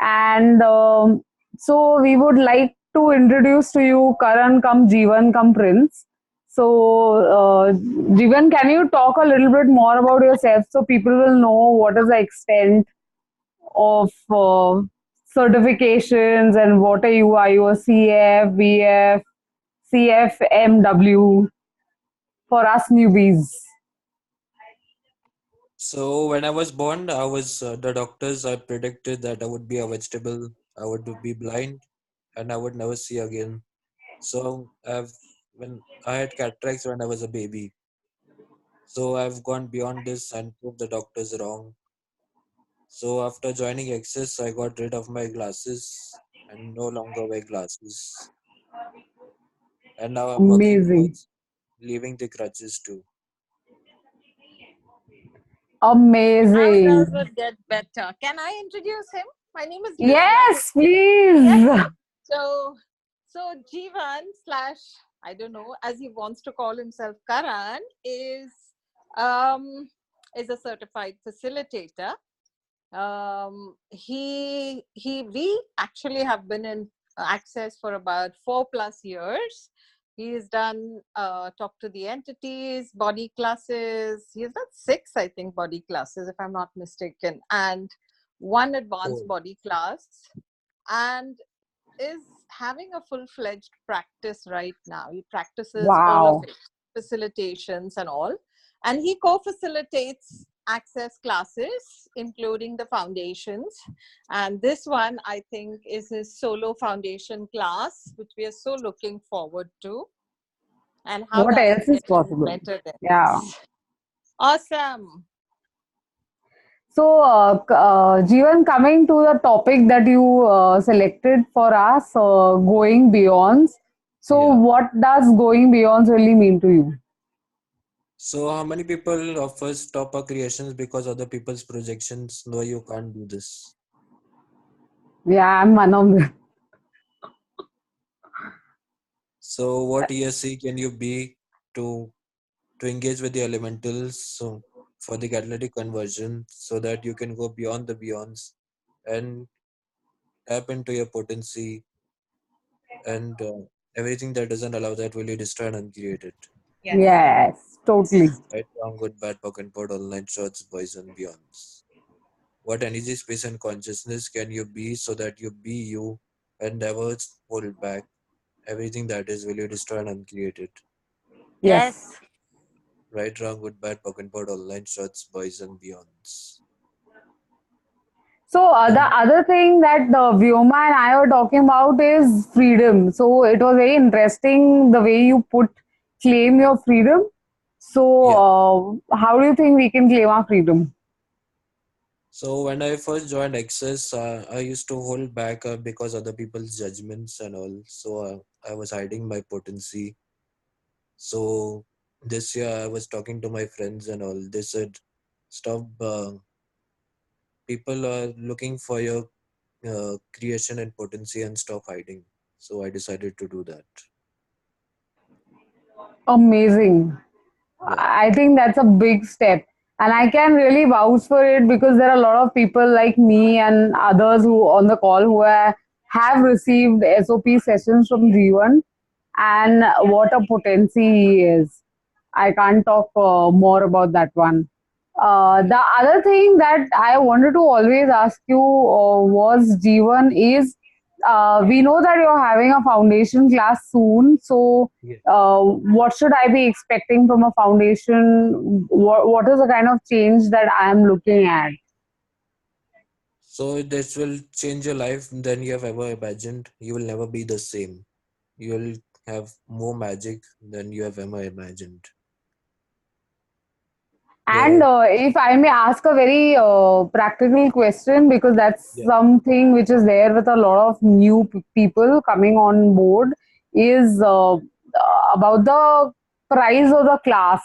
And so we would like to introduce to you Karan come Jeevan come Prince. So, Jeevan, can you talk a little bit more about yourself so people will know what is the extent of certifications and what are you? Are you a CF, VF, CFMW for us newbies? So when I was born, I was the doctors. I predicted that I would be a vegetable. I would be blind, and I would never see again. So when I had cataracts when I was a baby. So I've gone beyond this and proved the doctors wrong. So after joining Access, I got rid of my glasses and no longer wear glasses. And now I'm working Amazing. towards leaving the crutches too. How does Amazing. it get better? Can I introduce him? My name is Lydia. Yes, Yes. please. So, Jeevan slash, I don't know, as he wants to call himself, Karan um is a certified facilitator. We actually have been in Access for about 4+ years. He's done talk to the entities, body classes. He's done 6, I think, body classes, if I'm not mistaken, and one advanced Oh, body class, and is having a full-fledged practice right now. He practices all of Wow. it, facilitations and all, and he co-facilitates access classes, including the foundations. And this one, I think, is his solo foundation class, which we are so looking forward to. And how What does else it is get any possible? better than Yeah. this? Awesome. So, Jeevan, coming to the topic that you selected for us, going beyond. So, yeah. what does going beyond really mean to you? So how many people of us stop our creations because other people's projections? No, you can't do this. Yeah, I'm one of them. So what ESC can you be to engage with the elementals so for the catalytic conversion so that you can go beyond the beyonds and tap into your potency and everything that doesn't allow that will you destroy and uncreate it. Yes. Yes, totally. Right, wrong, good, bad, pock and pod, online shots, boys and beyonds. What energy, space, and consciousness can you be so that you be you and never hold back everything that is will you destroy and uncreate it. Yes. Yes. Right, wrong, good, bad, pock and pod, online shots, boys and beyonds. So, the And other thing that Vyoma and I were talking about is freedom. So, it was very interesting the way you put claim your freedom. So, yeah. how do you think we can claim our freedom? So when I first joined Access, I used to hold back because other people's judgments and all. So I was hiding my potency. So this year I was talking to my friends and all. They said, "Stop. People are looking for your creation and potency, and stop hiding." So I decided to do that. Amazing. Yeah. I think that's a big step. And I can really vouch for it because there are a lot of people like me and others who on the call who have received SOP sessions from Jeevan and what a potency he is. I can't talk more about that one. Yeah. The other thing that I wanted to always ask you was Jeevan is we know that you're having a foundation class soon. So, Yeah. what should I be expecting from a foundation? What is the kind of change that I am looking at? So this will change your life than you have ever imagined. You will never be the same. You will have more magic than you have ever imagined. And The if I may ask a very practical question, because that's yeah. something which is there with a lot of new people coming on board, is about the price of the class.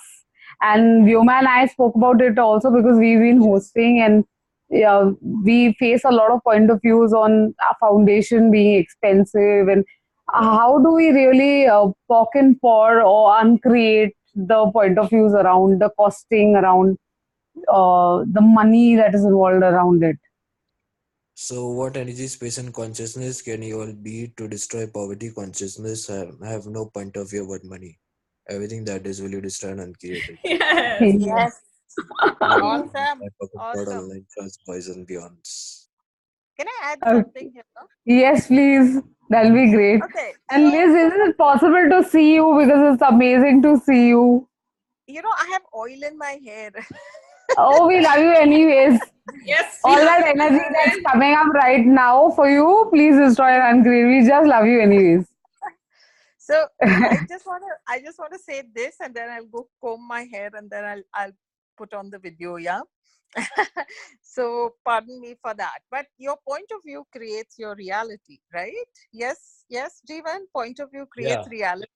And Vyoma and I spoke about it also because we've been Yeah. hosting and we face a lot of point of views on our foundation being expensive and Yeah. how do we really poke and pour or uncreate the point of views around the costing, around the money that is involved around it. So, what energy, space, and consciousness can you all be to destroy poverty consciousness? Have no point of view about money. Everything that is will you destroy and uncreate it. Yes. Yeah. Yes. Love, Awesome. my pocket God, Awesome. online trust, boys and beyonds. Can I add Okay. something here? Yes, please. That'll be great. Okay. And So, Liz, so is it possible to see you because it's amazing to see you? I have oil in my hair. Oh, we love you anyways. Yes, All Jeevan. that energy that's Even coming up right now for you, please destroy and uncreate. We just love you anyways. So I just want to say this, and then I'll go comb my hair, and then I'll put on the video. Yeah. So pardon me for that, but your point of view creates your reality, right? Yes, yes, Jeevan. Point of view creates Yeah, reality.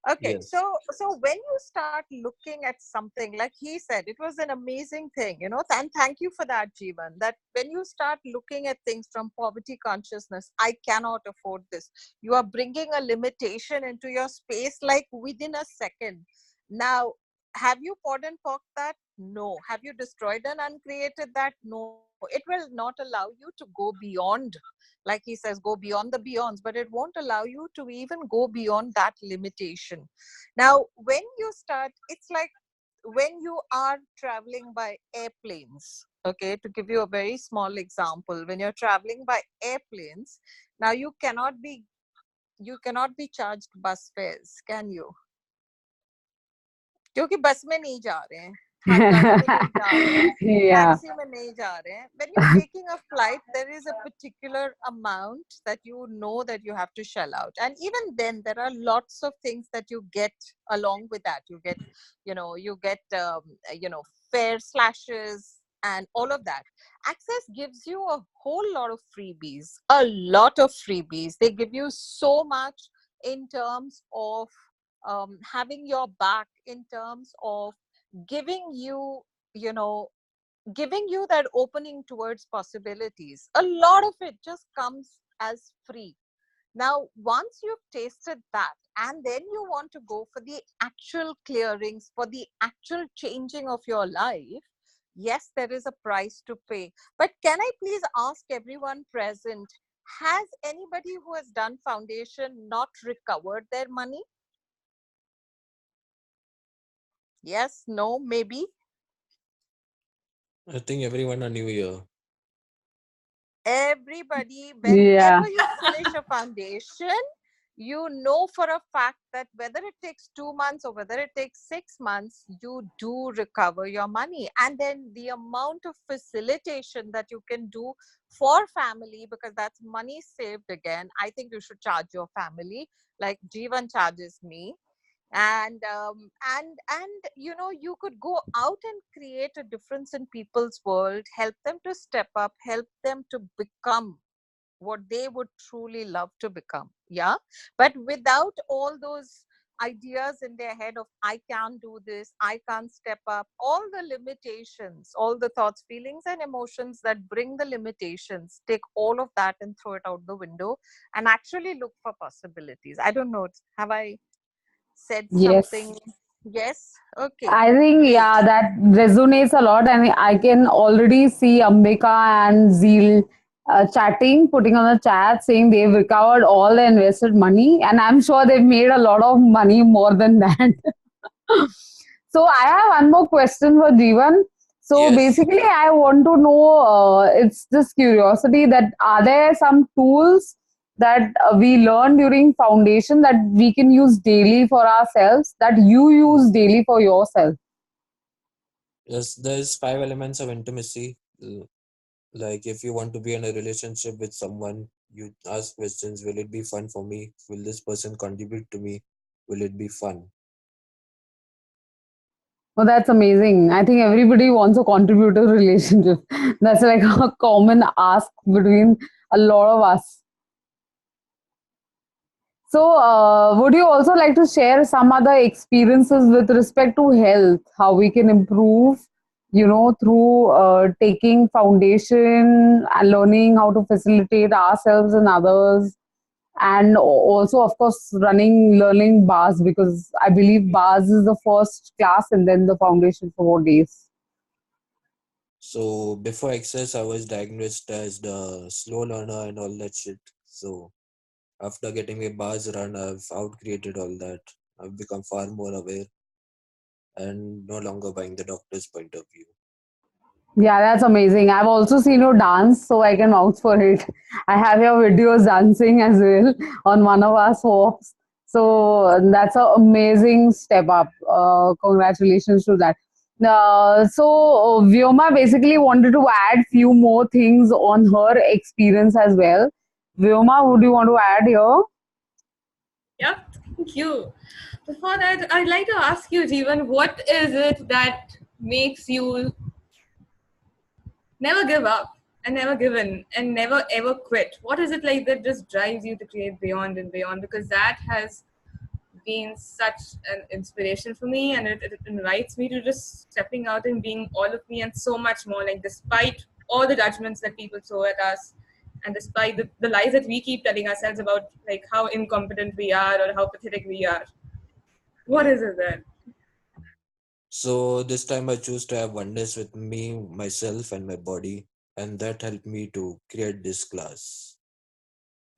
Okay, yes. so when you start looking at something, like he said, it was an amazing thing, and thank you for that, Jeevan, that when you start looking at things from poverty consciousness, I cannot afford this, you are bringing a limitation into your space like within a second. Now, have you poured and pocked that? No. Have you destroyed and uncreated that? No. It will not allow you to go beyond, like he says, go beyond the beyonds, but it won't allow you to even go beyond that limitation. Now, when you start, it's like when you are traveling by airplanes. Okay, to give you a very small example, when you're traveling by airplanes, now you cannot be charged bus fares, can you? क्योंकि बस में नहीं जा रहे हैं, हम गाड़ी में नहीं जा रहे हैं, Yeah. taxi में नहीं जा रहे हैं. When you're taking a flight, there is a particular amount that that you have to shell out, and even then there are lots of things that you get along with that. You get fare slashes and all of that. Access gives you a whole lot of freebies, a lot of freebies. They give you so much in terms of having your back, in terms of giving you you know giving you that opening towards possibilities. A lot of it just comes as free. Now, once you've tasted that, and then you want to go for the actual clearings, for the actual changing of your life, yes, there is a price to pay. But can I please ask everyone present, has anybody who has done foundation not recovered their money? Yes, no, maybe. I think everyone are new here. Everybody, Yeah. whenever you finish a foundation, you know for a fact that whether it takes 2 months or whether it takes 6 months, you do recover your money. And then the amount of facilitation that you can do for family, because that's money saved again. I think you should charge your family like Jeevan charges me. And you could go out and create a difference in people's world, help them to step up, help them to become what they would truly love to become. Yeah. But without all those ideas in their head of I can't do this, I can't step up, all the limitations, all the thoughts, feelings and emotions that bring the limitations, take all of that and throw it out the window and actually look for possibilities. I don't know, have I said Yes. something? Yes. Okay. I think, Great. yeah, that resonates a lot. And I can already see Ambika and Zeal chatting, putting on the chat, saying they've recovered all the invested money. And I'm sure they've made a lot of money more than that. So I have one more question for Jeevan. So Yes. basically, I want to know, it's just curiosity that are there some tools that we learn during foundation that we can use daily for ourselves, that you use daily for yourself? Yes, there's five elements of intimacy. Like if you want to be in a relationship with someone, you ask questions, will it be fun for me? Will this person contribute to me? Will it be fun? Oh, that's amazing. I think everybody wants a contributor relationship. That's like a common ask between a lot of us. So, would you also like to share some other experiences with respect to health, how we can improve, through taking foundation and learning how to facilitate ourselves and others, and also, of course, learning bars, because I believe bars is the first class and then the foundation for more days. So before access, I was diagnosed as the slow learner and all that shit. So after getting my bars run, I've outcreated all that. I've become far more aware and no longer buying the doctor's point of view. Yeah, that's amazing. I've also seen you dance, so I can vouch for it. I have your videos dancing as well on one of our swaps. So that's an amazing step up. Congratulations to that. Vyoma basically wanted to add few more things on her experience as well. Vyoma, would you want to add here? Yeah, thank you. Before that, I'd like to ask you, Jeevan, what is it that makes you never give up and never give in and never ever quit? What is it like that just drives you to create beyond and beyond? Because that has been such an inspiration for me, and it invites me to just stepping out and being all of me and so much more. Like, despite all the judgments that people throw at us, and despite the lies that we keep telling ourselves about like how incompetent we are or how pathetic we are, what Yeah. is it then? So this time I choose to have oneness with me, myself, and my body, and that helped me to create this class.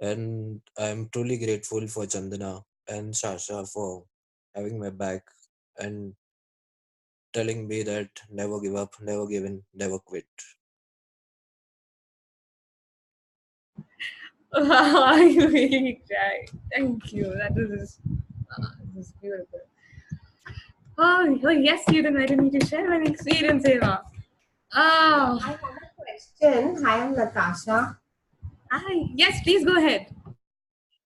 And I'm truly grateful for Chandana and Sasha for having my back and telling me that never give up, never give in, never quit. Wow, you really cry. Thank you. This is beautiful. Oh, yes, you invited me to share my experience, Eva. Yeah, Oh, I have a question. Hi, I'm Natasha. hi. Yes, please go ahead.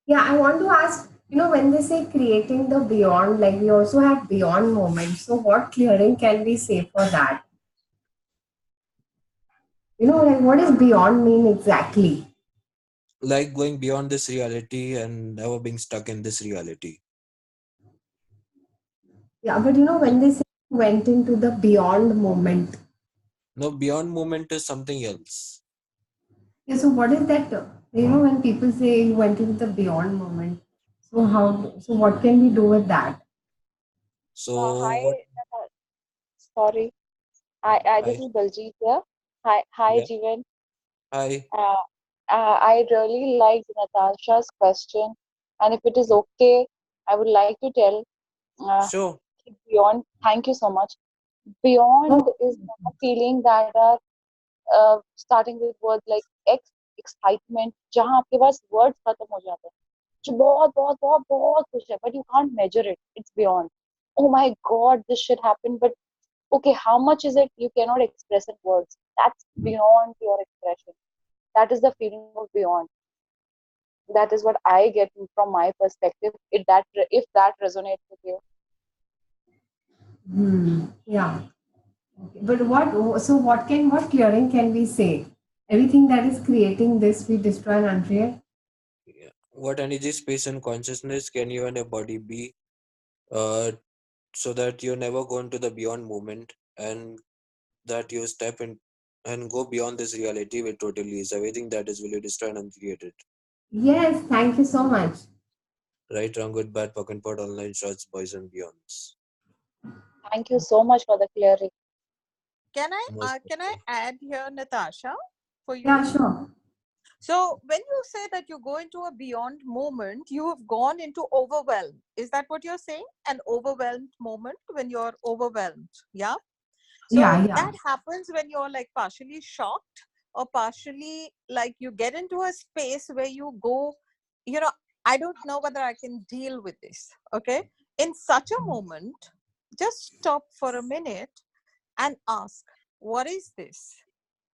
Yeah, I want to ask, when they say creating the beyond, like we also have beyond moments. So, what clearing can we say for that? Like what does beyond mean exactly? Like going beyond this reality and never being stuck in this reality. Yeah, but when they say went into the beyond moment, No, beyond moment is something else. yeah, so what is that? When people say you went into the beyond moment, so what can we do with that? So Hi, what? sorry. This Hi. is Baljeet here. Hi, Yeah. Jeevan. Hi. Uh, I really liked Natasha's question, and if it is okay, I would like to tell uh, Sure. beyond. Thank you so much. Beyond Oh, is a feeling that are starting with words like excitement, जहाँ आपके पास words खत्म हो जाते हैं, जो बहुत बहुत बहुत बहुत खुश है, but you can't measure it. It's beyond. Oh my God, this should happen, but okay, how much is it? You cannot express in words. That's beyond your expression. That is the feeling of beyond. That is what I get from my perspective. If that resonates with you. yeah. Okay. But what clearing can we say? Everything that is creating this, we destroy and uncreate. Yeah. What energy, space, and consciousness can you and your body be, uh, so that you never go into the beyond moment and that you step in and go beyond this reality with totally is everything that is really destroyed and uncreated. Yes, thank you so much. Right, wrong, good, bad, pock and pot, online shots, boys and beyonds. Thank you so much for the clearing. Most Can I welcome. add here, Natasha, for Yeah, you? sure. So when you say that you go into a beyond moment, you have gone into overwhelm. Is that what you're saying? An overwhelmed moment when you're overwhelmed. Yeah. So Yeah, that yeah. happens when you're like partially shocked or partially like you get into a space where you go, you know, I don't know whether I can deal with this. Okay. In such a moment, just stop for a minute and ask, what is this?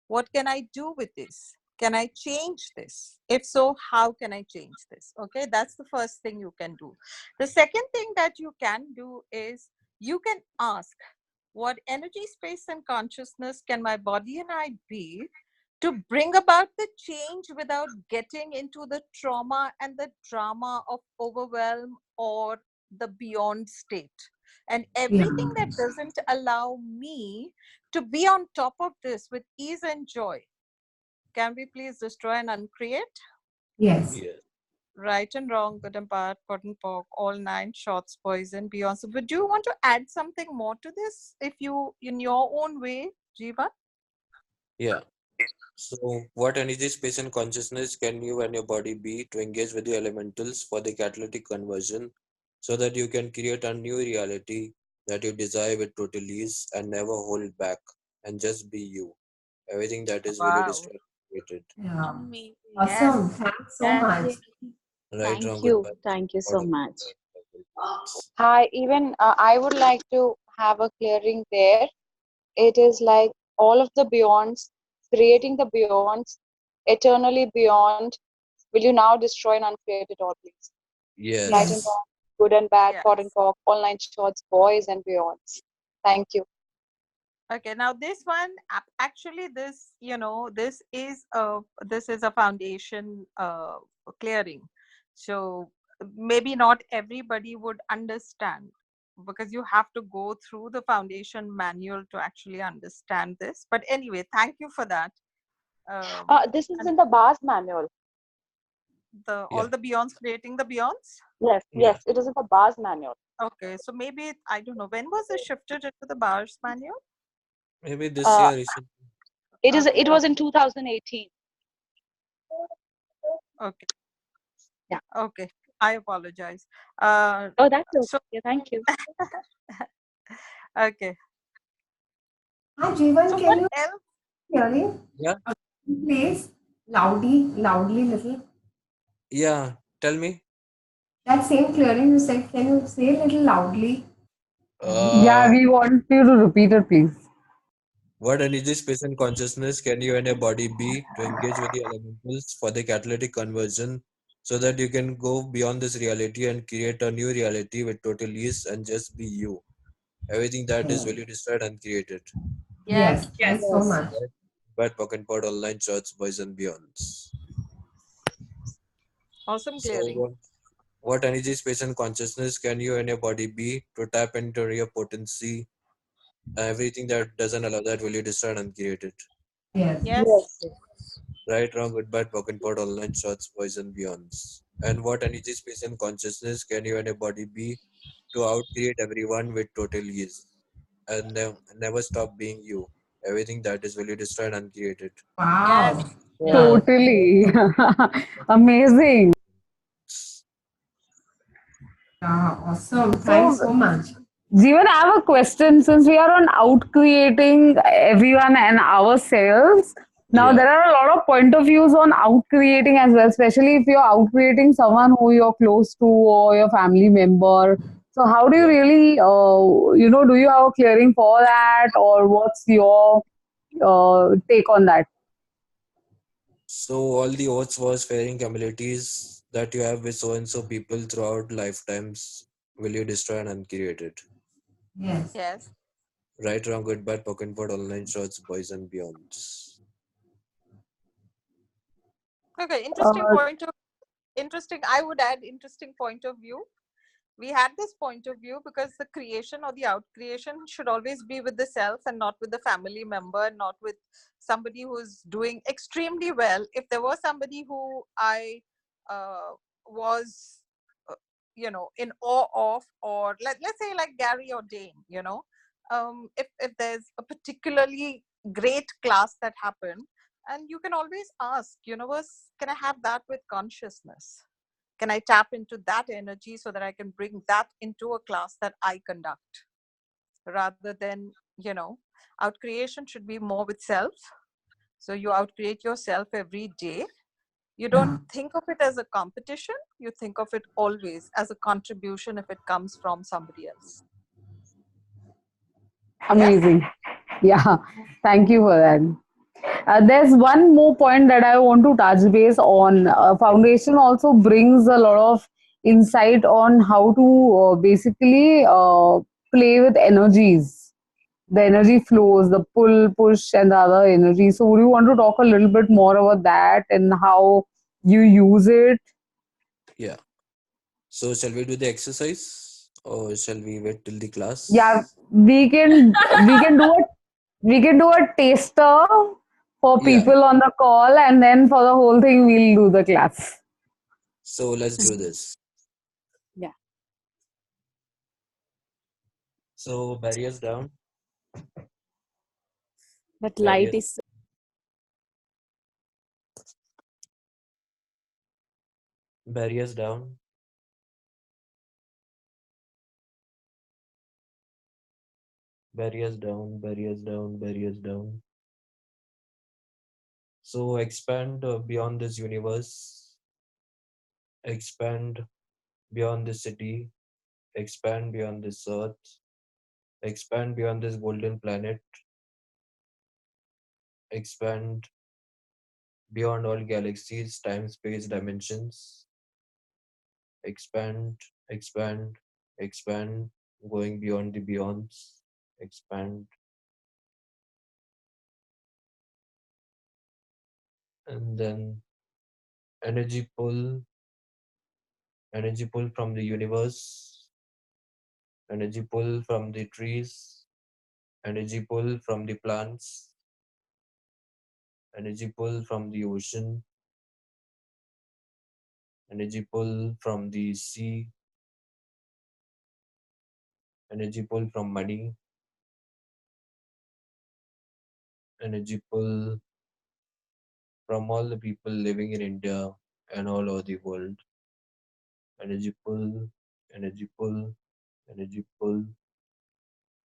What can I do with this? Can I change this? If so, how can I change this? Okay, that's the first thing you can do. The second thing that you can do is you can ask, what energy, space, and consciousness can my body and I be to bring about the change without getting into the trauma and the drama of overwhelm or the beyond state? And Yeah. everything that doesn't allow me to be on top of this with ease and joy, can we please destroy and uncreate? Yes. Yeah. Right and wrong, good and bad, pot and pork, all nine shots, poison, beyond. So, would you want to add something more to this if you, in your own way, Jeevan? Yeah. So, what energy, space, and consciousness can you and your body be to engage with the elementals for the catalytic conversion so that you can create a new reality that you desire with total ease and never hold back and just be you? Everything that is really Wow. distracted. Yeah. Amazing. Awesome. Yes. Thanks so Yes. much. Right, wrong, Thank you. goodbye. Thank you What so a much. points. Hi, even I would like to have a clearing there. It is like all of the beyonds, creating the beyonds, eternally beyond. Will you now destroy and uncreate it all, please? Right and Yes. Yes. wrong, good and bad, pot and Yes. cock, online shorts, boys and beyonds. Thank you. Okay, now this one actually this this is a foundation clearing. So maybe not everybody would understand because you have to go through the foundation manual to actually understand this. But anyway, thank you for that. This is And in the BAS manual. the Yeah. all the beyonds creating the beyonds. Yes, Yeah. yes, it is in the BAS manual. Okay, so maybe I don't know when was it shifted into the bars manual. Maybe this Uh, year recently. it Okay, was in 2018. okay, Yeah. okay. I apologize. Oh, that's So okay. Thank you. okay. Hi, Jeevan, So can what you else? hearing? Yeah. Please, loudly, little. Yeah. Tell me. That same clearing you said, can you say a little loudly? Yeah, Uh, we want you to repeat it, please. what energy, space, and consciousness can you and your body be to engage with the elementals for the catalytic conversion so that you can go beyond this reality and create a new reality with total ease and just be you? Everything that is really destroyed and created. Yes, Yes, thanks so Yes. much. Right? Bad pocket pod online shots, boys and beyonds. awesome So, clearing. what energy, space, and consciousness can you and your body be to tap into your potency? Everything that doesn't allow that will be destroyed and created. Yes. Yes, Yes. Right, wrong, good, bad, broken pot, online shots, boys and beyonds. And what energy, space, and consciousness can you and your body be to outcreate everyone with total ease and never stop being you? Everything that is really destroyed and created. yes, Wow. Yeah. Yeah. Totally. Amazing. Yeah, awesome. Thanks So, so much. Jeevan, I have a question. Since we are on out creating everyone and ourselves, now Yeah, there are a lot of point of views on out creating as well, especially if you're out creating someone who you're close to or your family member. So, how do you yeah. really, do you have a clearing for that, or what's your take on that? So all the odds was fairing abilities that you have with so and so people throughout lifetimes will you destroy and uncreate it. Yes. yes. Right, wrong, good, bad, pocket pot, online shots, boys and beyonds. Okay, interesting Uh, point of interesting. I would add interesting point of view. We had this point of view because the creation or the out creation should always be with the self and not with the family member, not with somebody who's doing extremely well. If there was somebody who I was, uh, in awe of, or let's say like Gary or Dane, if there's a particularly great class that happened, and you can always ask, universe, can I have that with consciousness? Can I tap into that energy so that I can bring that into a class that I conduct, rather than, out creation should be more with self. So you outcreate yourself every day. You don't Yeah. think of it as a competition, you think of it always as a contribution if it comes from somebody else. Yes. Amazing. Yeah, thank you for that. There's one more point that I want to touch base on. Foundation also brings a lot of insight on how to basically play with energies, the energy flows, the pull, push, and the other energy. So, would you want to talk a little bit more about that and how you use it? Yeah. So shall we do the exercise or shall we wait till the Yeah, class? we can do a taster for Yeah. people on the call, and then for the whole thing, we'll do the class. So let's do this. Yeah. So barriers down, But light barriers. is Barriers down. Barriers down. Barriers down. Barriers down. So expand beyond this universe. Expand beyond this city. Expand beyond this earth. Expand beyond this golden planet. Expand beyond all galaxies, time, space, dimensions. Expand, expand, expand, going beyond the beyonds. Expand, and then energy pull, energy pull from the universe, energy pull from the trees, energy pull from the plants, energy pull from the ocean, energy pull from the sea, energy pull from money, energy pull from all the people living in India and all over the world. Energy pull, energy pull, energy pull,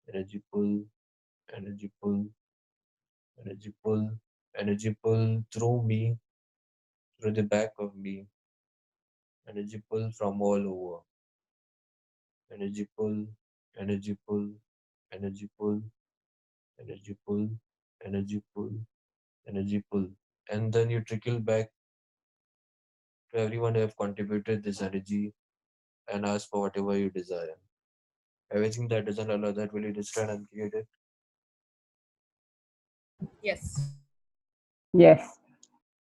energy pull, energy pull, energy pull, energy pull through me, through the back of me, energy pull from all over, energy pull, energy pull, energy pull, energy pull, energy pull, energy pull. And then you trickle back to everyone who have contributed this energy and ask for whatever you desire. Everything that doesn't allow that will you destroy and create it. Yes. Yes.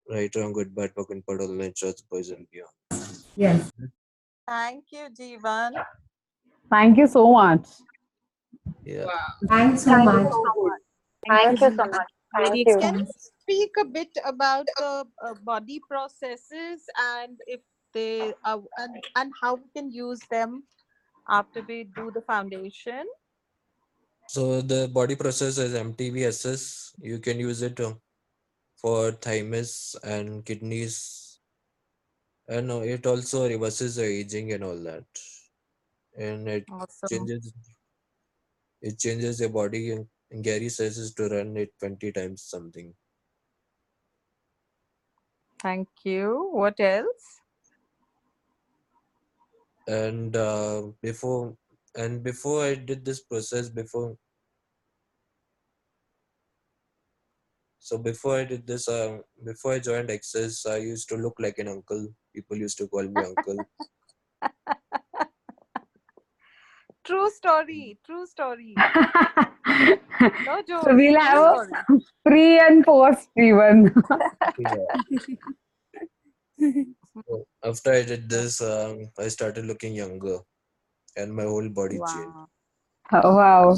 Right, wrong, good, bad, broken, puddle, online, shots, boys, and beyond. Yes. Thank you, Jeevan. Thank you so much. Yeah. Wow. Thanks so Thank you much. so much. And Thank you so much. Very Thank you. can you expansive. speak a bit about the body processes and if they and how we can use them after we do the foundation? So the body process is MTVSS. You can use it for thymus and kidneys, and it also reverses the aging and all that. And Awesome. changes it changes your body. And Gary says is to run it 20 times something. Thank you. What else? And before I did this process before I did this before I joined Access, I used to look like an uncle. People used to call me uncle. True story. True story. No So jokes. we'll True have story. a pre and post even. Yeah. So after I did this, I started looking younger, and my whole body changed. Wow. Oh, wow.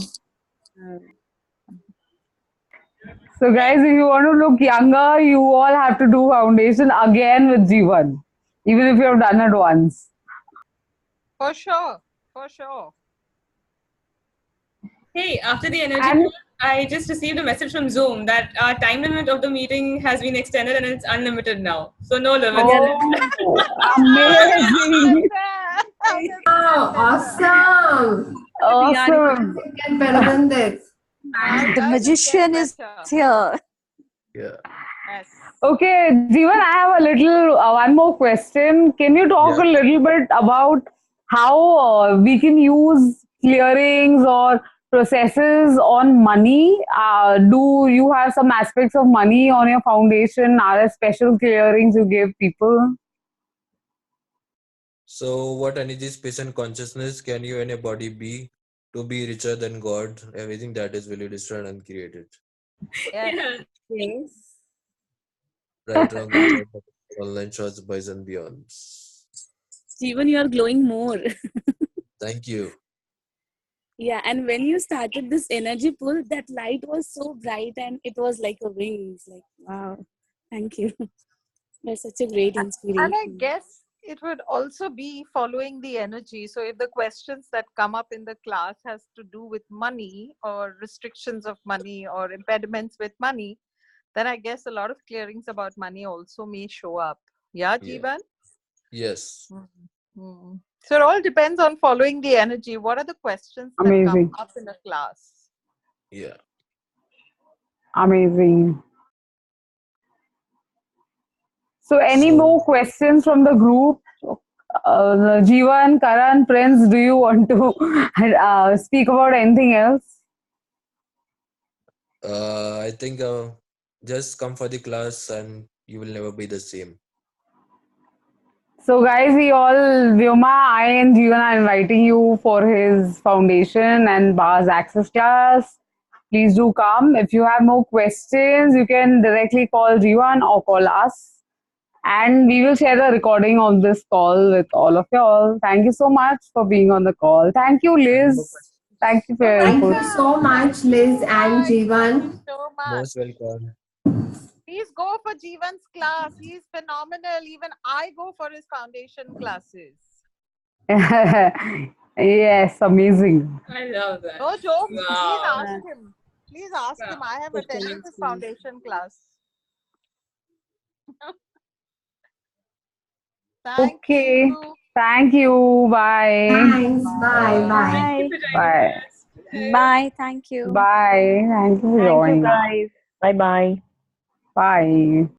So guys, if you want to look younger, you all have to do foundation again with Jeevan, even if you have done it once. For sure. For sure. Hey, after the energy And pool, I just received a message from Zoom that our time limit of the meeting has been extended and it's unlimited now. So no limits left. oh, amazing. How does it Wow, get better? awesome. We are Awesome. It get better than this. How the does it get magician is better? here. Yeah. Yes. Okay, Jeevan, I have a little one more question. Can you talk Yeah. a little bit about how we can use clearings or processes on money? Do you have some aspects of money on your foundation? Are there special clearings you give people? So, what energy, space, and consciousness can you and your body be to be richer than God? Everything that is will you destroy and uncreated. Yes. Yeah, thanks. Right, wrong, good, bad, broken, puddle, online, shots, boys, and beyonds. Jeevan, you are glowing more. Thank you. Yeah, and when you started this energy pull, that light was so bright and it was like a wings. Like, wow. Thank you. You're such a great And I inspiration. guess it would also be following the energy. So if the questions that come up in the class has to do with money or restrictions of money or impediments with money, then I guess a lot of clearings about money also may show up. Yeah, Yeah. Jeevan? Yes. Mm. So it all depends on following the energy. What are the questions that come Amazing. up in a class? Yeah. Amazing. So, any So, more questions from the group? Jeevan, Karan, Prince, do you want to speak about anything else? I think just come for the class and you will never be the same. So, guys, Vyoma, I and Jeevan are inviting you for his foundation and bars access class. Please do come. If you have more questions, you can directly call Jeevan or call us. And we will share the recording of this call with all of y'all. Thank you so much for being on the call. Thank you, Any more Liz. Thank questions? you for You're your Thank input. you so welcome. Thank much, you, Liz and guys. Thank you Jeevan. so much. Most welcome. Please go for Jeevan's class. He's phenomenal. Even I go for his foundation classes. Yes, amazing. I love that. No jokes. Please Wow. ask him. Please ask him. I have attended his foundation class. Thank Okay. you. Thank you. Bye. Thanks. Bye. Bye. Bye. Thank you Bye. for joining Bye. us today. Bye. Thank you. Bye. Thank you for Thank you, joining. guys. Bye bye. Bye.